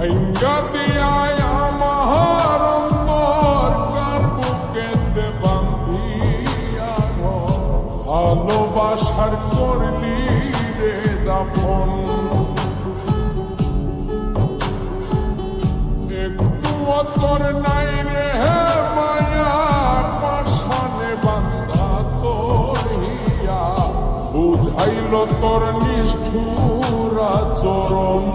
ভাঙ্গা দিয়ায় আমার অন্তর কার বুকেতে বান্ধিয়া ভালোবাসার করলি রে দাফন একটু তোর নাই রে মায়া পাশানে বান্ধা তোর হিয়া বুঝাইল তোর নিষ্ঠুর আচরণ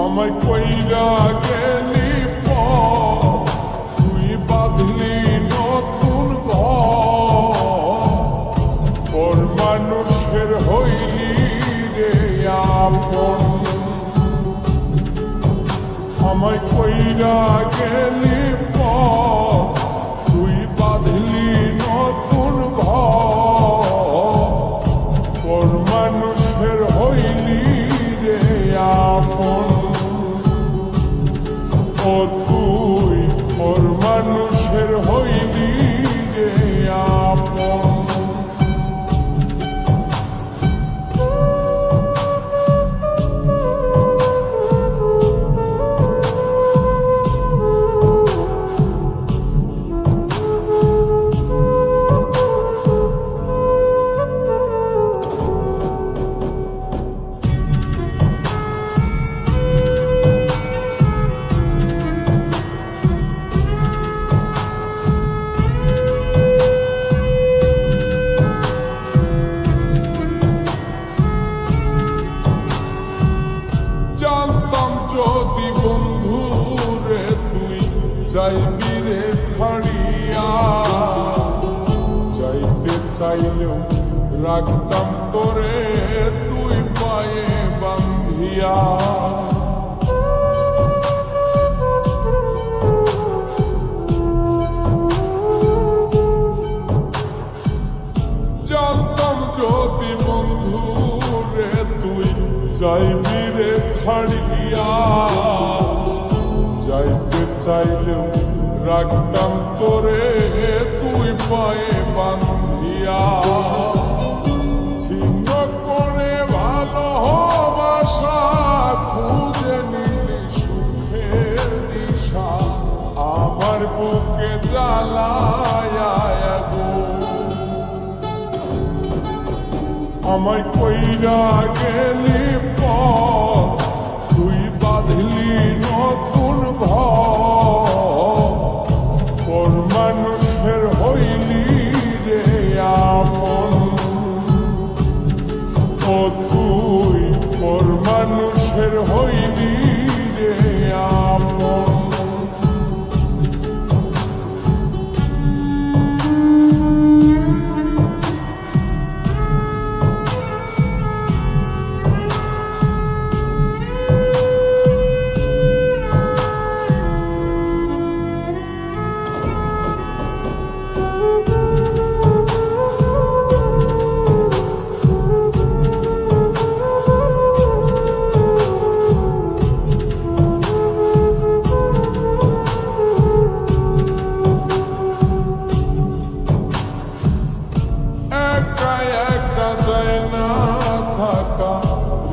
আমায় কইরা গেলি তুই বাঁধলি নতুন ঘর মানুষের হইলি রে আপন আমায় কইরা গেলি তুই বাঁধলি নতুন ঘর মানুষের হইলি রে আপন ও তুই ওর মানুষের হইলি রে আপন যদি বন্ধু রে তুই যাইবি রে ছাড়িয়া যাইতে চাইলেও রাখতাম তোরে তুই পায়ে বান্ধিয়া জানতাম যদি বন্ধু রে তুই যাইবি রে ছাড়িয়া যাইতে চাইলেও রাখতাম তোরে তুই পায়ে বান্ধিয়া ছিন্ন করে ভালোবাসা খুঁজে নিলি সুখের দিশা আমার বুকে জ্বালায় আমায় কইরা গেলি তুই বাঁধলি নতুন ঘর মানুষের হইলি রে আপন ও তুই ওর মানুষের হইলি রে আপন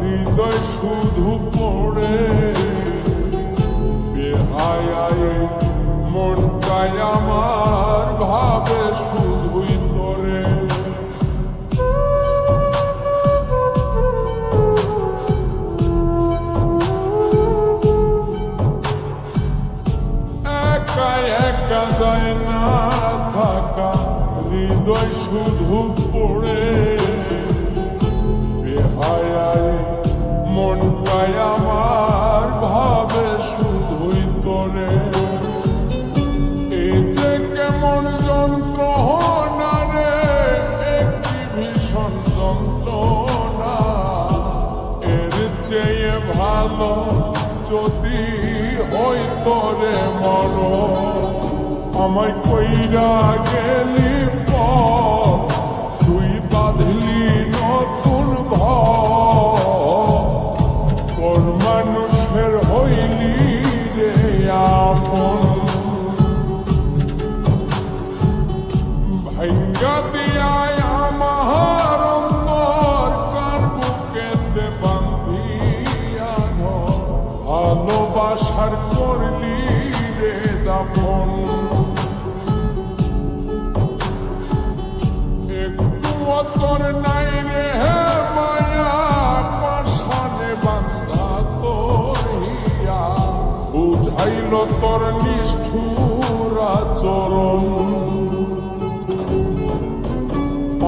হৃদয় শুধু পড়ে বেহায় মনটাই আমার ভাবে শুধুই তোরে একা একা যায় না থাকা হৃদয় শুধু পড়ে বেহায় মনটাই আমার ভাবে শুধুই তোরে এই যে কেমন যন্ত্রণা রে একটি ভীষণ যন্ত্রণা এর চেয়ে ভালো যদি হই তোরে মর আমায় কইরা গেলি তুই বাঁধলি নতুন ঘর মানুষের হইলি রে আপন ভাঙ্গা দিয়ায় আমার অন্তর কার বুকেতে বান্ধিয়া ভালোবাসার করলি রে দাফন একটু তোর নাই রে মায়া পাশানে বান্ধা তোর হিয়া বুঝাইল তোর নিষ্ঠুর আচরণ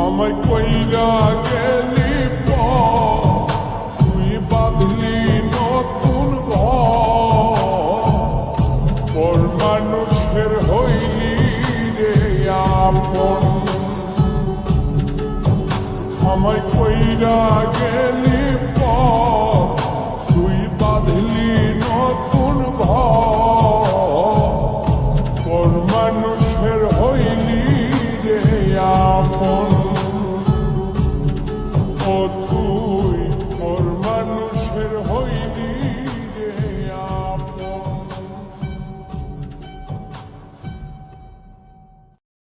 আমায় কইরা গেলি তুই বাঁধলি নতুন ঘর মানুষের হইলি রে আপন আমায় কইরা গেলি তুই বাঁধলি নতুন ঘর মানুষের হইলি রে আপন ও